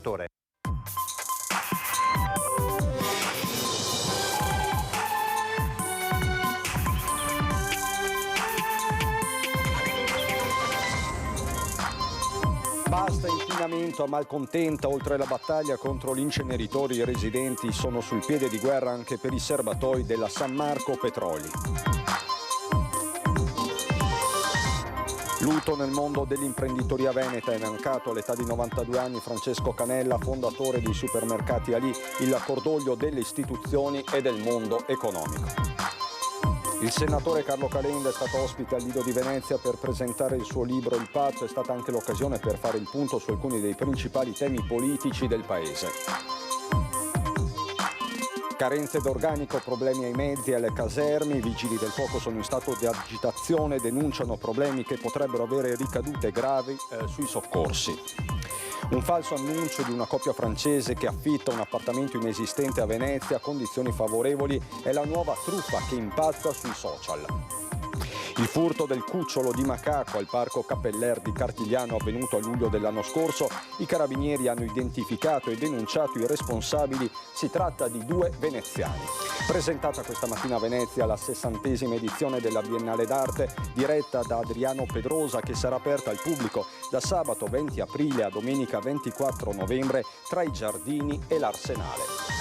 Basta inquinamento a Malcontenta, oltre la battaglia contro gli inceneritori, i residenti sono sul piede di guerra anche per i serbatoi della San Marco Petroli. Lutto nel mondo dell'imprenditoria veneta, è mancato all'età di 92 anni Francesco Canella, fondatore dei supermercati Ali, il cordoglio delle istituzioni e del mondo economico. Il senatore Carlo Calenda è stato ospite al Lido di Venezia per presentare il suo libro Il Patto, è stata anche l'occasione per fare il punto su alcuni dei principali temi politici del Paese. Carenze d'organico, problemi ai mezzi e alle caserme, i vigili del fuoco sono in stato di agitazione, denunciano problemi che potrebbero avere ricadute gravi sui soccorsi. Un falso annuncio di una coppia francese che affitta un appartamento inesistente a Venezia a condizioni favorevoli è la nuova truffa che impazza sui social. Il furto del cucciolo di macaco al parco Cappeller di Cartigliano avvenuto a luglio dell'anno scorso, i carabinieri hanno identificato e denunciato i responsabili, si tratta di 2 veneziani. Presentata questa mattina a Venezia la 60ª edizione della Biennale d'Arte, diretta da Adriano Pedrosa, che sarà aperta al pubblico da sabato 20 aprile a domenica 24 novembre tra i giardini e l'Arsenale.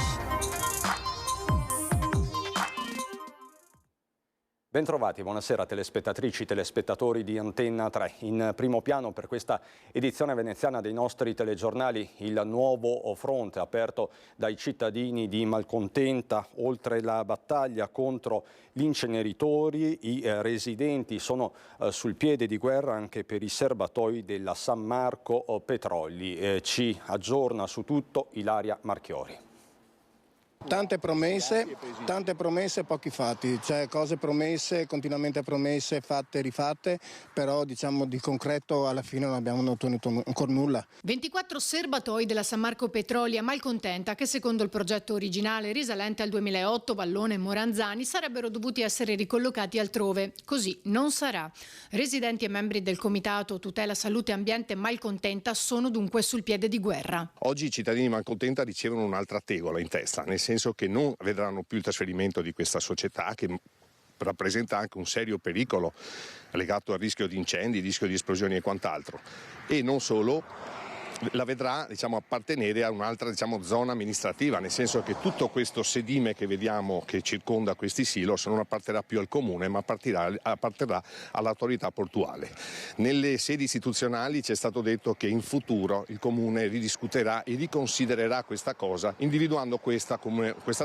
Bentrovati, buonasera telespettatrici, telespettatori di Antenna 3. In primo piano per questa edizione veneziana dei nostri telegiornali il nuovo fronte aperto dai cittadini di Malcontenta. Oltre la battaglia contro gli inceneritori, i residenti sono sul piede di guerra anche per i serbatoi della San Marco Petroli. Ci aggiorna su tutto Ilaria Marchiori. Tante promesse, pochi fatti, cioè cose promesse, continuamente promesse, fatte, rifatte, però diciamo di concreto alla fine non abbiamo ottenuto ancora nulla. 24 serbatoi della San Marco Petroli a Malcontenta che secondo il progetto originale risalente al 2008, Vallone e Moranzani, sarebbero dovuti essere ricollocati altrove. Così non sarà. Residenti e membri del Comitato Tutela Salute e Ambiente Malcontenta sono dunque sul piede di guerra. Oggi i cittadini di Malcontenta ricevono un'altra tegola in testa, nel senso che non vedranno più il trasferimento di questa società che rappresenta anche un serio pericolo legato al rischio di incendi, rischio di esplosioni e quant'altro. E non solo, la vedrà appartenere a un'altra zona amministrativa, nel senso che tutto questo sedime che vediamo che circonda questi silos non apparterrà più al comune ma apparterrà all'autorità portuale. Nelle sedi istituzionali ci è stato detto che in futuro il comune ridiscuterà e riconsidererà questa cosa, individuando questa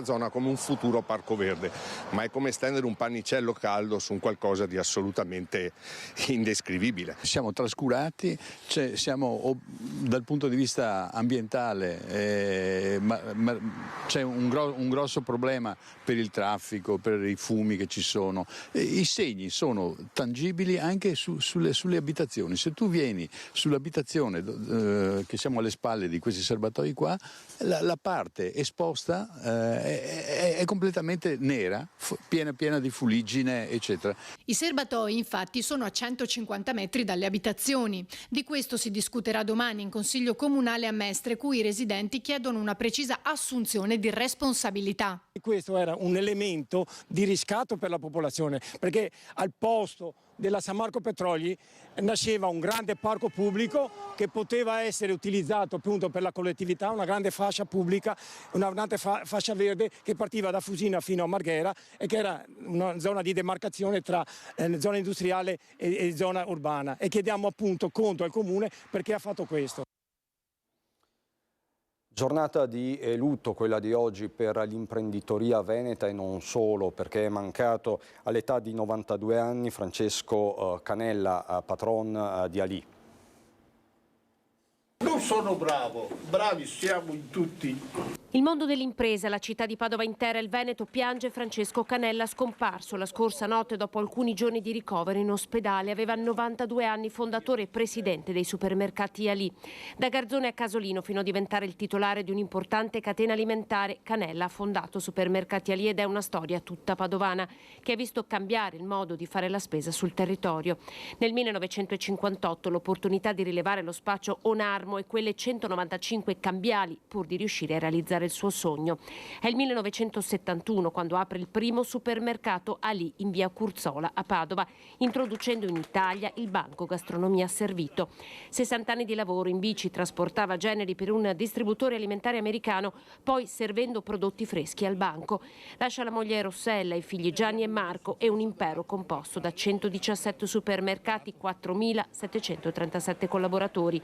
zona come un futuro parco verde, ma è come stendere un pannicello caldo su un qualcosa di assolutamente indescrivibile. Siamo trascurati, siamo dal punto di vista ambientale c'è un grosso problema per il traffico, per i fumi che ci sono. I segni sono tangibili anche sulle abitazioni. Se tu vieni sull'abitazione che siamo alle spalle di questi serbatoi qua, la parte esposta è completamente nera, piena di fuliggine, eccetera. I serbatoi infatti sono a 150 metri dalle abitazioni. Di questo si discuterà domani in Consiglio Comunale a Mestre, cui i residenti chiedono una precisa assunzione di responsabilità. Questo era un elemento di riscatto per la popolazione, perché al posto della San Marco Petroli nasceva un grande parco pubblico che poteva essere utilizzato appunto per la collettività, una grande fascia pubblica, una grande fascia verde che partiva da Fusina fino a Marghera e che era una zona di demarcazione tra zona industriale e zona urbana, e chiediamo appunto conto al comune perché ha fatto questo. Giornata di lutto quella di oggi per l'imprenditoria veneta e non solo, perché è mancato all'età di 92 anni Francesco Canella, patron di Ali. Non sono bravo, bravi siamo in tutti. Il mondo dell'impresa, la città di Padova intera e il Veneto piange Francesco Canella, scomparso la scorsa notte dopo alcuni giorni di ricovero in ospedale. Aveva 92 anni, fondatore e presidente dei supermercati Ali. Da Garzone a Casolino fino a diventare il titolare di un'importante catena alimentare, Canella ha fondato Supermercati Ali ed è una storia tutta padovana che ha visto cambiare il modo di fare la spesa sul territorio. Nel 1958 l'opportunità di rilevare lo spaccio Onarmo e quelle 195 cambiali pur di riuscire a realizzare il suo sogno. È il 1971 quando apre il primo supermercato Ali in via Curzola a Padova, introducendo in Italia il banco gastronomia servito. 60 anni di lavoro, in bici trasportava generi per un distributore alimentare americano, poi servendo prodotti freschi al banco. Lascia la moglie Rossella, i figli Gianni e Marco e un impero composto da 117 supermercati, 4.737 collaboratori.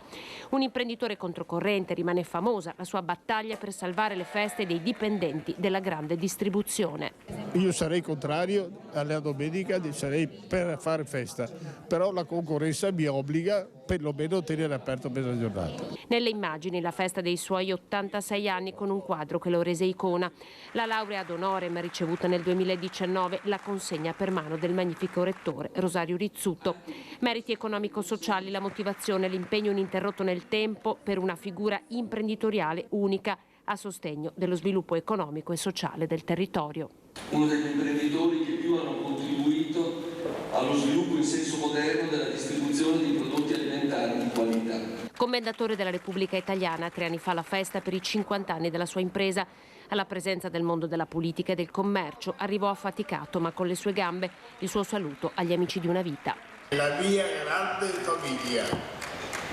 Un imprenditore controcorrente, rimane famosa la sua battaglia per salvare le feste dei dipendenti della grande distribuzione. Io sarei contrario alla domenica, sarei per fare festa, però la concorrenza mi obbliga perlomeno a tenere aperto mezza giornata. Nelle immagini la festa dei suoi 86 anni con un quadro che lo rese icona. La laurea ad honorem ricevuta nel 2019, la consegna per mano del magnifico rettore Rosario Rizzuto. Meriti economico-sociali, la motivazione, l'impegno ininterrotto nel tempo per una figura imprenditoriale unica a sostegno dello sviluppo economico e sociale del territorio. Uno degli imprenditori che più hanno contribuito allo sviluppo in senso moderno della distribuzione di prodotti alimentari di qualità. Commendatore della Repubblica Italiana, 3 anni fa la festa per i 50 anni della sua impresa. Alla presenza del mondo della politica e del commercio arrivò affaticato, ma con le sue gambe. Il suo saluto agli amici di una vita. La mia grande famiglia.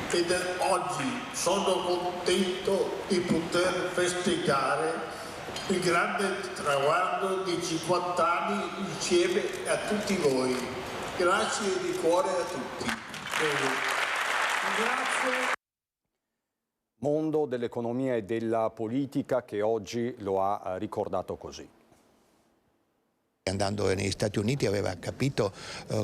Ed oggi sono contento di poter festeggiare il grande traguardo di 50 anni insieme a tutti voi. Grazie di cuore a tutti. Grazie. Mondo dell'economia e della politica che oggi lo ha ricordato così. Andando negli Stati Uniti aveva capito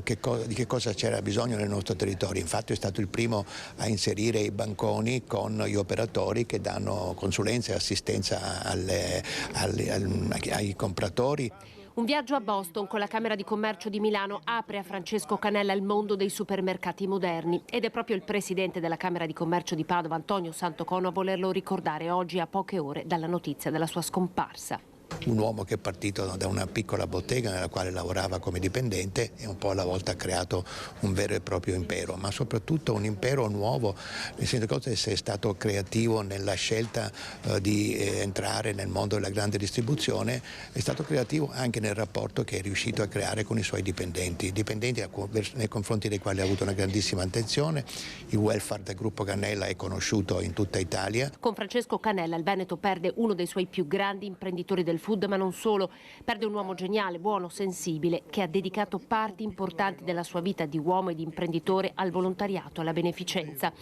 di che cosa c'era bisogno nel nostro territorio, infatti è stato il primo a inserire i banconi con gli operatori che danno consulenza e assistenza ai compratori. Un viaggio a Boston con la Camera di Commercio di Milano apre a Francesco Canella il mondo dei supermercati moderni ed è proprio il presidente della Camera di Commercio di Padova, Antonio Santocono, a volerlo ricordare oggi a poche ore dalla notizia della sua scomparsa. Un uomo che è partito da una piccola bottega nella quale lavorava come dipendente e un po' alla volta ha creato un vero e proprio impero, ma soprattutto un impero nuovo, nel senso che è stato creativo nella scelta di entrare nel mondo della grande distribuzione, è stato creativo anche nel rapporto che è riuscito a creare con i suoi dipendenti nei confronti dei quali ha avuto una grandissima attenzione. Il welfare del gruppo Cannella è conosciuto in tutta Italia. Con Francesco Canella il Veneto perde uno dei suoi più grandi imprenditori del food, ma non solo. Perde un uomo geniale, buono, sensibile, che ha dedicato parti importanti della sua vita di uomo e di imprenditore al volontariato, alla beneficenza.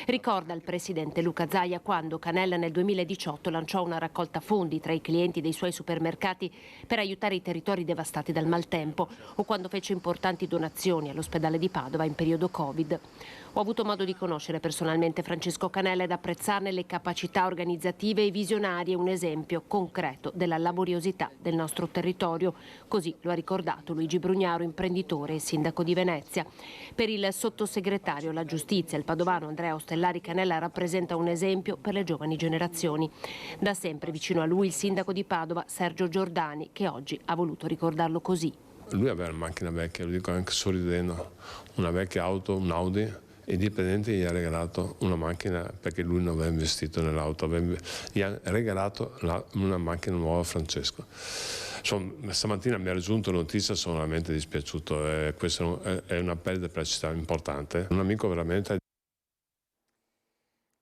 Ricorda il presidente Luca Zaia quando Canella nel 2018 lanciò una raccolta fondi tra i clienti dei suoi supermercati per aiutare i territori devastati dal maltempo, o quando fece importanti donazioni all'ospedale di Padova in periodo Covid. Ho avuto modo di conoscere personalmente Francesco Canella ed apprezzarne le capacità organizzative e visionarie, un esempio concreto della laboriosità del nostro territorio. Così lo ha ricordato Luigi Brugnaro, imprenditore e sindaco di Venezia. Per il sottosegretario alla giustizia, il padovano Andrea Ostellari, Canella rappresenta un esempio per le giovani generazioni. Da sempre vicino a lui il sindaco di Padova, Sergio Giordani, che oggi ha voluto ricordarlo così. Lui aveva una macchina vecchia, lo dico anche sorridendo, una vecchia auto, un Audi. Il dipendente gli ha regalato una macchina perché lui non aveva investito nell'auto, gli ha regalato una macchina nuova a Francesco. Stamattina mi ha raggiunto la notizia, sono veramente dispiaciuto, questa è una perdita per la città importante, un amico veramente.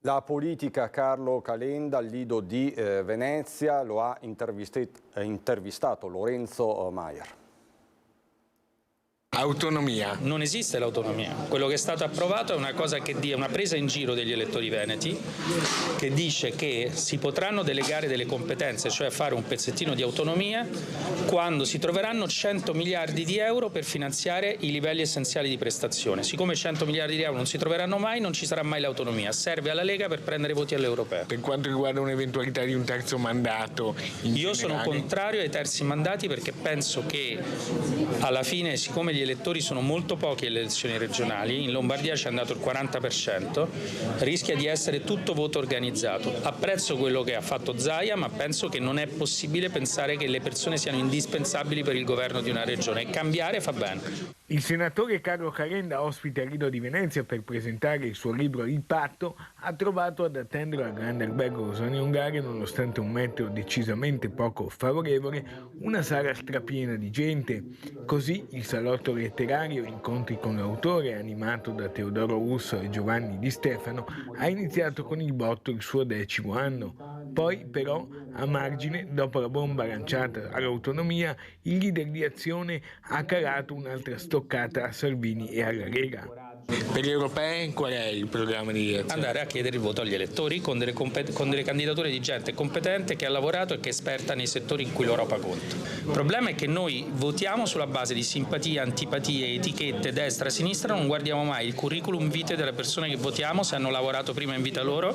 La politica, Carlo Calenda, al Lido di Venezia, lo ha intervistato Lorenzo Maier. Autonomia. Non esiste l'autonomia. Quello che è stato approvato è una cosa che è una presa in giro degli elettori veneti, che dice che si potranno delegare delle competenze, cioè fare un pezzettino di autonomia, quando si troveranno 100 miliardi di euro per finanziare i livelli essenziali di prestazione. Siccome 100 miliardi di euro non si troveranno mai, non ci sarà mai l'autonomia. Serve alla Lega per prendere voti alle europee. Per quanto riguarda un'eventualità di un terzo mandato, io sono contrario ai terzi mandati, perché penso che alla fine, siccome gli elettori sono molto pochi alle elezioni regionali, in Lombardia ci è andato il 40%, rischia di essere tutto voto organizzato. Apprezzo quello che ha fatto Zaia, ma penso che non è possibile pensare che le persone siano indispensabili per il governo di una regione. Cambiare fa bene. Il senatore Carlo Calenda, ospite a Lido di Venezia per presentare il suo libro Il Patto, ha trovato ad attenderlo al grande albergo Rosani Ungari, nonostante un meteo decisamente poco favorevole, una sala strapiena di gente. Così il salotto letterario, incontri con l'autore, animato da Teodoro Russo e Giovanni Di Stefano, ha iniziato con il botto il suo 10° anno. Poi, però, a margine, dopo la bomba lanciata all'autonomia, il leader di Azione ha calato un'altra stoccata a Salvini e alla Lega. Per gli europei qual è il programma di Azione? Andare a chiedere il voto agli elettori con delle candidature di gente competente che ha lavorato e che è esperta nei settori in cui l'Europa conta. Il problema è che noi votiamo sulla base di simpatie, antipatie, etichette, destra, sinistra, non guardiamo mai il curriculum vitae delle persone che votiamo, se hanno lavorato prima in vita loro,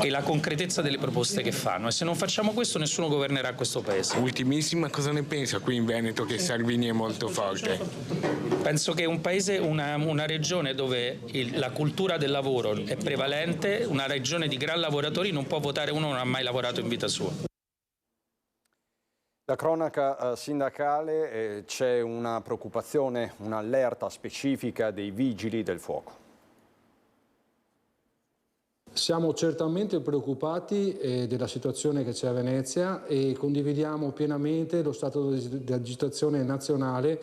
e la concretezza delle proposte che fanno. E se non facciamo questo, nessuno governerà questo paese. Ultimissima, cosa ne pensa qui in Veneto che Salvini è molto forte? Penso che un paese, una regione dove la cultura del lavoro è prevalente, una regione di gran lavoratori, non può votare uno che non ha mai lavorato in vita sua. La cronaca sindacale, c'è una preoccupazione, un'allerta specifica dei vigili del fuoco. Siamo certamente preoccupati della situazione che c'è a Venezia e condividiamo pienamente lo stato di agitazione nazionale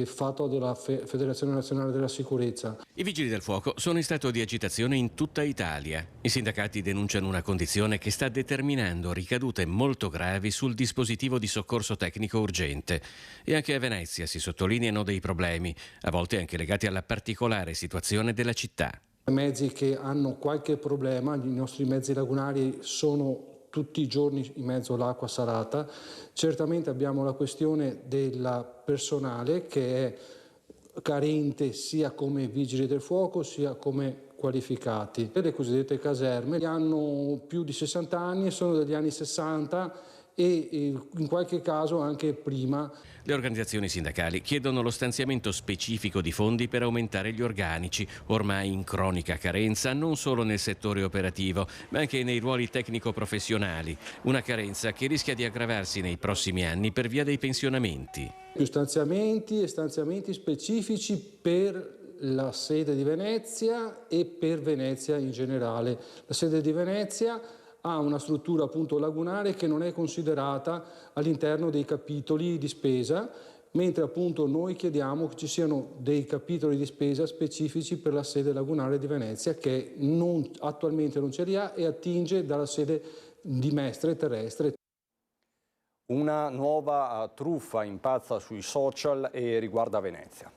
fatto dalla Federazione Nazionale della Sicurezza. I vigili del fuoco sono in stato di agitazione in tutta Italia. I sindacati denunciano una condizione che sta determinando ricadute molto gravi sul dispositivo di soccorso tecnico urgente. E anche a Venezia si sottolineano dei problemi, a volte anche legati alla particolare situazione della città. Mezzi che hanno qualche problema, i nostri mezzi lagunari sono tutti i giorni in mezzo all'acqua salata. Certamente abbiamo la questione del personale che è carente sia come vigili del fuoco sia come qualificati. Le cosiddette caserme hanno più di 60 anni, sono degli anni 60 e in qualche caso anche prima. Le organizzazioni sindacali chiedono lo stanziamento specifico di fondi per aumentare gli organici, ormai in cronica carenza non solo nel settore operativo, ma anche nei ruoli tecnico-professionali. Una carenza che rischia di aggravarsi nei prossimi anni per via dei pensionamenti. Più stanziamenti e stanziamenti specifici per la sede di Venezia e per Venezia in generale. La sede di Venezia ha una struttura appunto lagunare che non è considerata all'interno dei capitoli di spesa, mentre appunto noi chiediamo che ci siano dei capitoli di spesa specifici per la sede lagunare di Venezia che attualmente non ce li ha e attinge dalla sede di Mestre terrestre. Una nuova truffa impazza sui social e riguarda Venezia.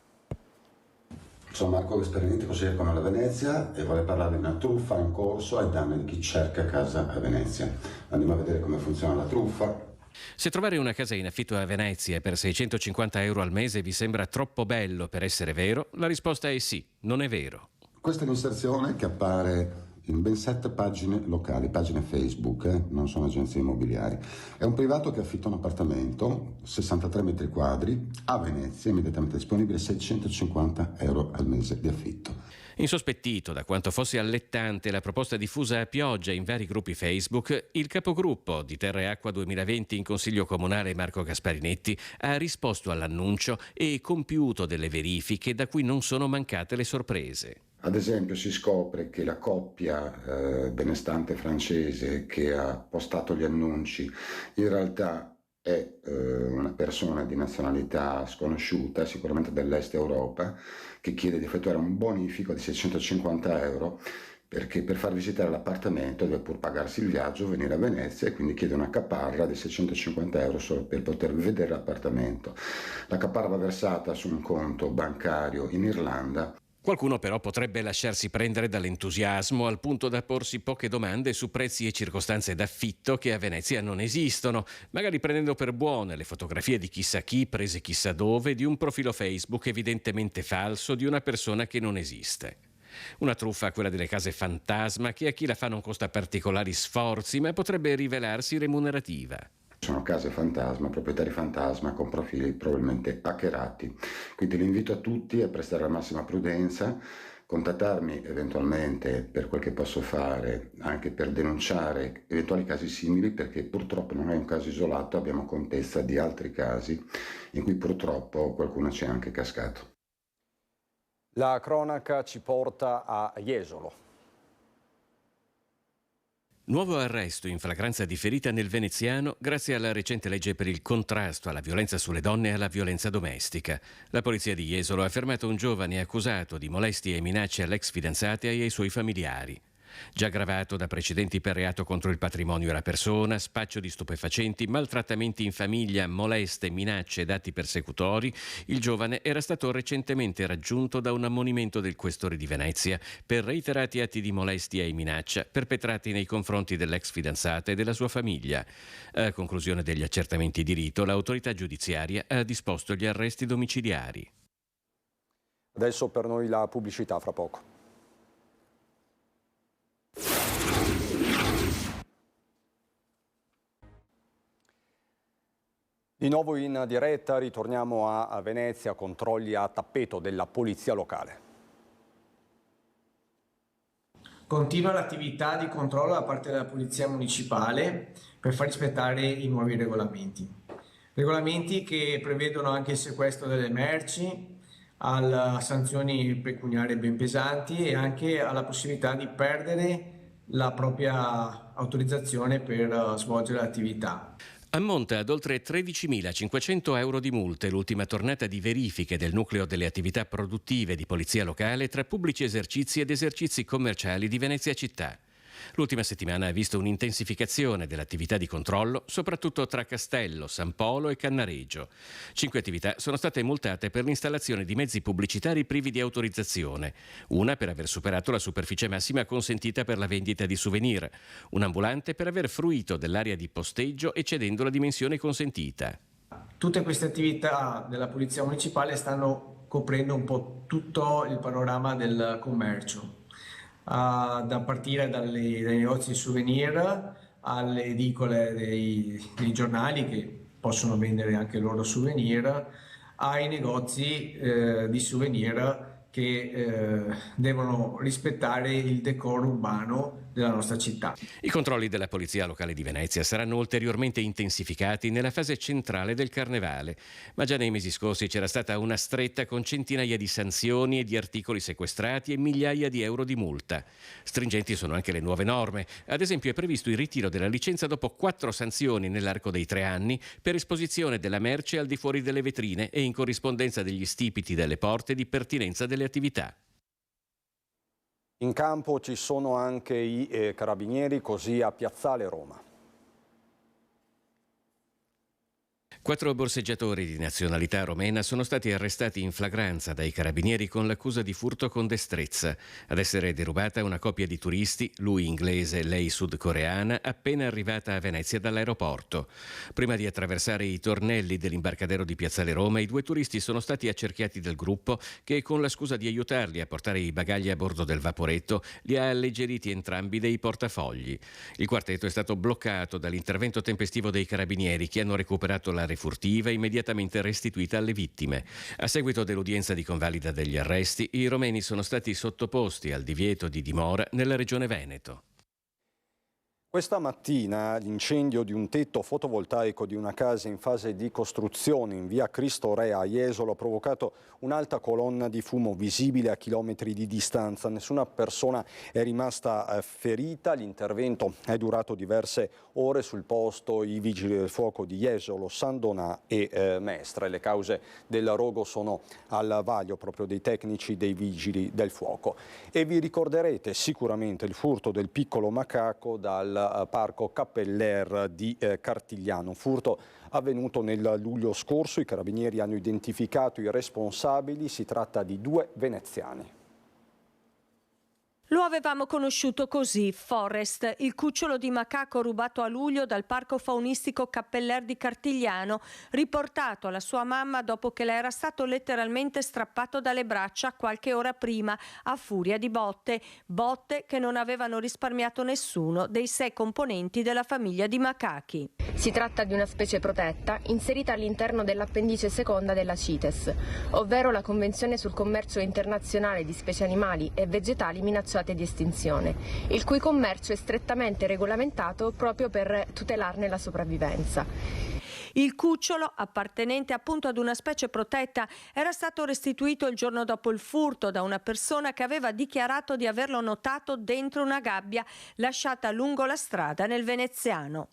Sono Marco Gasperini, consigliere comunale a Venezia e vorrei parlare di una truffa in corso ai danni di chi cerca casa a Venezia. Andiamo a vedere come funziona la truffa. Se trovare una casa in affitto a Venezia per 650 euro al mese vi sembra troppo bello per essere vero, la risposta è sì, non è vero. Questa è un'inserzione che appare in ben 7 pagine locali, pagine Facebook, non sono agenzie immobiliari. È un privato che affitta un appartamento, 63 metri quadri, a Venezia, immediatamente disponibile, 650 euro al mese di affitto. Insospettito da quanto fosse allettante la proposta diffusa a pioggia in vari gruppi Facebook, il capogruppo di Terra e Acqua 2020 in Consiglio Comunale Marco Gasparinetti ha risposto all'annuncio e compiuto delle verifiche da cui non sono mancate le sorprese. Ad esempio si scopre che la coppia benestante francese che ha postato gli annunci in realtà è una persona di nazionalità sconosciuta, sicuramente dell'est Europa, che chiede di effettuare un bonifico di 650 euro perché per far visitare l'appartamento deve pur pagarsi il viaggio, venire a Venezia, e quindi chiede una caparra di 650 euro solo per poter vedere l'appartamento. La caparra va versata su un conto bancario in Irlanda. Qualcuno però potrebbe lasciarsi prendere dall'entusiasmo al punto da porsi poche domande su prezzi e circostanze d'affitto che a Venezia non esistono, magari prendendo per buone le fotografie di chissà chi, prese chissà dove, di un profilo Facebook evidentemente falso di una persona che non esiste. Una truffa, quella delle case fantasma, che a chi la fa non costa particolari sforzi, ma potrebbe rivelarsi remunerativa. Sono case fantasma, proprietari fantasma con profili probabilmente hackerati. Quindi l'invito a tutti a prestare la massima prudenza, contattarmi eventualmente per quel che posso fare, anche per denunciare eventuali casi simili, perché purtroppo non è un caso isolato, abbiamo contezza di altri casi in cui purtroppo qualcuno ci è anche cascato. La cronaca ci porta a Jesolo. Nuovo arresto in flagranza differita nel veneziano grazie alla recente legge per il contrasto alla violenza sulle donne e alla violenza domestica. La polizia di Jesolo ha fermato un giovane accusato di molestie e minacce all'ex fidanzata e ai suoi familiari. Già gravato da precedenti per reato contro il patrimonio e la persona, spaccio di stupefacenti, maltrattamenti in famiglia, moleste, minacce ed atti persecutori, il giovane era stato recentemente raggiunto da un ammonimento del questore di Venezia per reiterati atti di molestia e minaccia perpetrati nei confronti dell'ex fidanzata e della sua famiglia. A conclusione degli accertamenti di rito, l'autorità giudiziaria ha disposto gli arresti domiciliari. Adesso per noi la pubblicità, fra poco. Di nuovo in diretta, ritorniamo a Venezia, controlli a tappeto della polizia locale. Continua l'attività di controllo da parte della polizia municipale per far rispettare i nuovi regolamenti. Regolamenti che prevedono anche il sequestro delle merci, a sanzioni pecuniarie ben pesanti e anche alla possibilità di perdere la propria autorizzazione per svolgere l'attività. Ammonta ad oltre 13.500 euro di multe l'ultima tornata di verifiche del nucleo delle attività produttive di polizia locale tra pubblici esercizi ed esercizi commerciali di Venezia città. L'ultima settimana ha visto un'intensificazione dell'attività di controllo, soprattutto tra Castello, San Polo e Cannareggio. 5 attività sono state multate per l'installazione di mezzi pubblicitari privi di autorizzazione, una per aver superato la superficie massima consentita per la vendita di souvenir, un ambulante per aver fruito dell'area di posteggio eccedendo la dimensione consentita. Tutte queste attività della polizia municipale stanno coprendo un po' tutto il panorama del commercio. Da partire dai negozi di souvenir alle edicole dei giornali che possono vendere anche loro souvenir, ai negozi di souvenir che devono rispettare il decoro urbano della nostra città. I controlli della Polizia Locale di Venezia saranno ulteriormente intensificati nella fase centrale del Carnevale, ma già nei mesi scorsi c'era stata una stretta con centinaia di sanzioni e di articoli sequestrati e migliaia di euro di multa. Stringenti sono anche le nuove norme. Ad esempio è previsto il ritiro della licenza dopo 4 sanzioni nell'arco dei 3 anni per esposizione della merce al di fuori delle vetrine e in corrispondenza degli stipiti delle porte di pertinenza delle attività. In campo ci sono anche i carabinieri, così a Piazzale Roma. 4 borseggiatori di nazionalità romena sono stati arrestati in flagranza dai carabinieri con l'accusa di furto con destrezza. Ad essere derubata una coppia di turisti, lui inglese, lei sudcoreana, appena arrivata a Venezia dall'aeroporto. Prima di attraversare i tornelli dell'imbarcadero di Piazzale Roma, i 2 turisti sono stati accerchiati dal gruppo che, con la scusa di aiutarli a portare i bagagli a bordo del vaporetto, li ha alleggeriti entrambi dei portafogli. Il quartetto è stato bloccato dall'intervento tempestivo dei carabinieri che hanno recuperato la furtiva immediatamente restituita alle vittime. A seguito dell'udienza di convalida degli arresti, i romeni sono stati sottoposti al divieto di dimora nella regione Veneto. Questa mattina l'incendio di un tetto fotovoltaico di una casa in fase di costruzione in via Cristo Re a Jesolo ha provocato un'alta colonna di fumo visibile a chilometri di distanza. Nessuna persona è rimasta ferita. L'intervento è durato diverse ore. Sul posto i vigili del fuoco di Jesolo, San Donà e Mestre. Le cause del rogo sono al vaglio proprio dei tecnici dei vigili del fuoco. E vi ricorderete sicuramente il furto del piccolo macaco dal parco Cappeller di Cartigliano, furto avvenuto nel luglio scorso. I carabinieri hanno identificato i responsabili, si tratta di 2 veneziani. Lo avevamo conosciuto così, Forrest, il cucciolo di macaco rubato a luglio dal parco faunistico Cappeller di Cartigliano, riportato alla sua mamma dopo che le era stato letteralmente strappato dalle braccia qualche ora prima, a furia di botte che non avevano risparmiato nessuno dei 6 componenti della famiglia di macachi. Si tratta di una specie protetta inserita all'interno dell'appendice seconda della CITES, ovvero la Convenzione sul commercio internazionale di specie animali e vegetali minacciate di estinzione, il cui commercio è strettamente regolamentato proprio per tutelarne la sopravvivenza. Il cucciolo, appartenente appunto ad una specie protetta, era stato restituito il giorno dopo il furto da una persona che aveva dichiarato di averlo notato dentro una gabbia lasciata lungo la strada nel veneziano.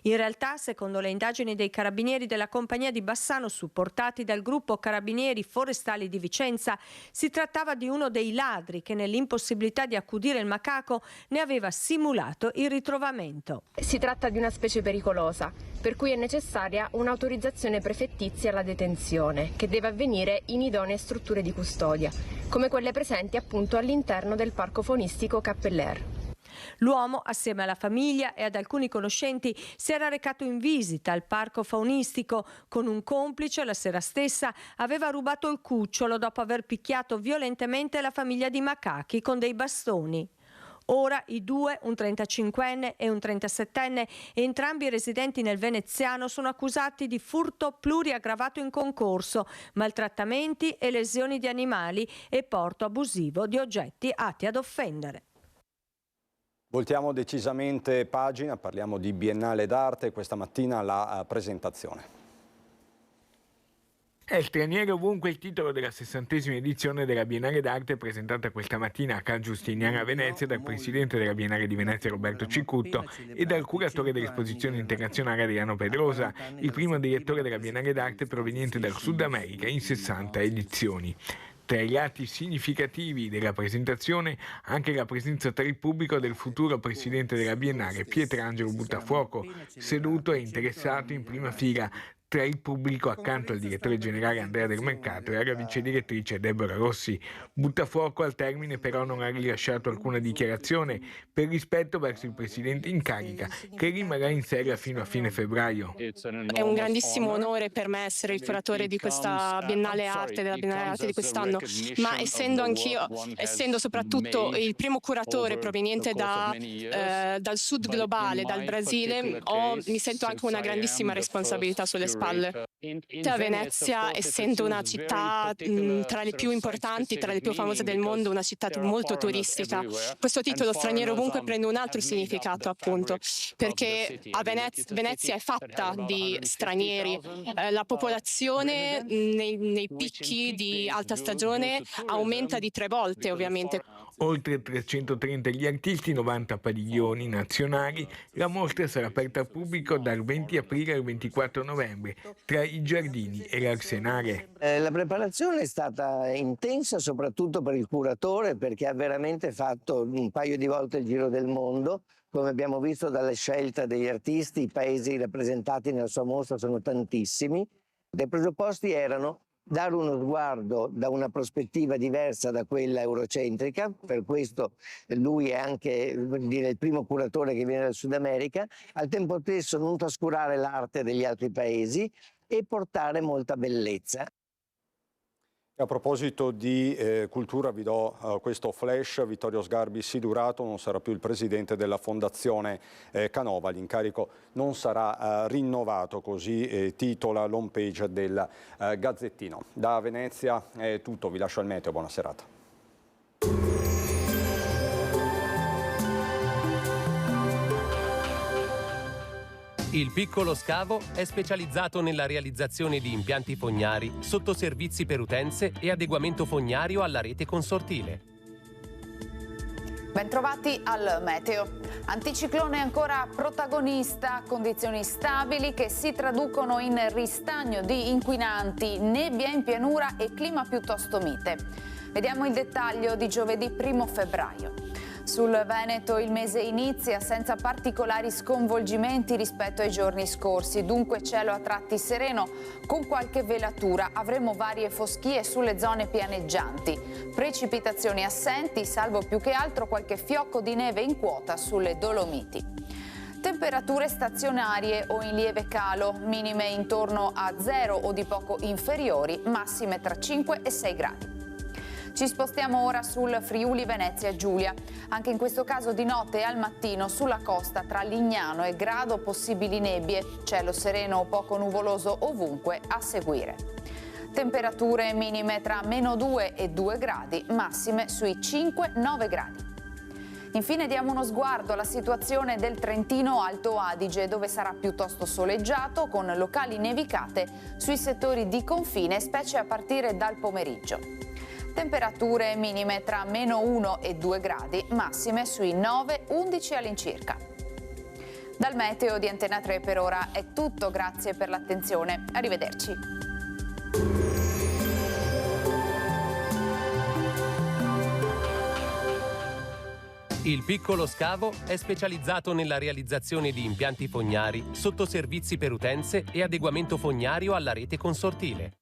In realtà, secondo le indagini dei carabinieri della compagnia di Bassano, supportati dal gruppo Carabinieri Forestali di Vicenza, si trattava di uno dei ladri che, nell'impossibilità di accudire il macaco, ne aveva simulato il ritrovamento. Si tratta di una specie pericolosa, per cui è necessaria un'autorizzazione prefettizia alla detenzione, che deve avvenire in idonee strutture di custodia, come quelle presenti appunto all'interno del parco faunistico Cappeller. L'uomo, assieme alla famiglia e ad alcuni conoscenti, si era recato in visita al parco faunistico. Con un complice, la sera stessa, aveva rubato il cucciolo dopo aver picchiato violentemente la famiglia di macachi con dei bastoni. Ora i 2, un 35enne e un 37enne, entrambi residenti nel veneziano, sono accusati di furto pluriaggravato in concorso, maltrattamenti e lesioni di animali e porto abusivo di oggetti atti ad offendere. Voltiamo decisamente pagina, parliamo di Biennale d'Arte, questa mattina la presentazione. È Straniero ovunque il titolo della 60ª edizione della Biennale d'Arte presentata questa mattina a Ca' Giustiniana a Venezia dal presidente della Biennale di Venezia Roberto Cicutto e dal curatore dell'esposizione internazionale Adriano Pedrosa, il primo direttore della Biennale d'Arte proveniente dal Sud America in 60 edizioni. Tra i lati significativi della presentazione anche la presenza tra il pubblico del futuro presidente della Biennale Pietrangelo Buttafuoco, seduto e interessato in prima fila tra il pubblico accanto al direttore generale Andrea Del Mercato e alla vice direttrice Deborah Rossi. Buttafuoco al termine però non ha rilasciato alcuna dichiarazione per rispetto verso il presidente in carica, che rimarrà in seria fino a fine febbraio. È un grandissimo onore per me essere il curatore di questa Biennale Arte, della Biennale Arte di quest'anno, ma essendo soprattutto il primo curatore proveniente dal sud globale, dal Brasile, mi sento anche una grandissima responsabilità sulle spalle. A Venezia, essendo una città tra le più importanti, tra le più famose del mondo, una città molto turistica, questo titolo Straniero ovunque prende un altro significato, appunto, perché a Venezia è fatta di stranieri. La popolazione nei picchi di alta stagione aumenta di 3 volte, ovviamente. Oltre 330 gli artisti, 90 padiglioni nazionali, la mostra sarà aperta al pubblico dal 20 aprile al 24 novembre tra i giardini e l'Arsenale. La preparazione è stata intensa soprattutto per il curatore, perché ha veramente fatto un paio di volte il giro del mondo. Come abbiamo visto dalla scelta degli artisti, i paesi rappresentati nella sua mostra sono tantissimi. I presupposti erano dare uno sguardo da una prospettiva diversa da quella eurocentrica, per questo lui è anche il primo curatore che viene dal Sud America, al tempo stesso non trascurare l'arte degli altri paesi e portare molta bellezza. A proposito di cultura vi do questo flash: Vittorio Sgarbi Sidurato non sarà più il presidente della Fondazione Canova, l'incarico non sarà rinnovato, così titola l'home page del Gazzettino. Da Venezia è tutto, vi lascio al meteo, buona serata. Il piccolo scavo è specializzato nella realizzazione di impianti fognari, sottoservizi per utenze e adeguamento fognario alla rete consortile. Bentrovati al meteo. Anticiclone ancora protagonista, condizioni stabili che si traducono in ristagno di inquinanti, nebbia in pianura e clima piuttosto mite. Vediamo il dettaglio di giovedì 1 febbraio. Sul Veneto il mese inizia senza particolari sconvolgimenti rispetto ai giorni scorsi, dunque cielo a tratti sereno con qualche velatura. Avremo varie foschie sulle zone pianeggianti, precipitazioni assenti, salvo più che altro qualche fiocco di neve in quota sulle Dolomiti. Temperature stazionarie o in lieve calo, minime intorno a 0 o di poco inferiori, massime tra 5 e 6 gradi. Ci spostiamo ora sul Friuli Venezia Giulia. Anche in questo caso di notte e al mattino sulla costa tra Lignano e Grado possibili nebbie, cielo sereno o poco nuvoloso ovunque a seguire. Temperature minime tra -2 e 2 gradi, massime sui 5-9 gradi. Infine diamo uno sguardo alla situazione del Trentino Alto Adige, dove sarà piuttosto soleggiato con locali nevicate sui settori di confine, specie a partire dal pomeriggio. Temperature minime tra -1 e 2 gradi, massime sui 9-11 all'incirca. Dal meteo di Antena 3 per ora è tutto, grazie per l'attenzione. Arrivederci. Il piccolo scavo è specializzato nella realizzazione di impianti fognari, sottoservizi per utenze e adeguamento fognario alla rete consortile.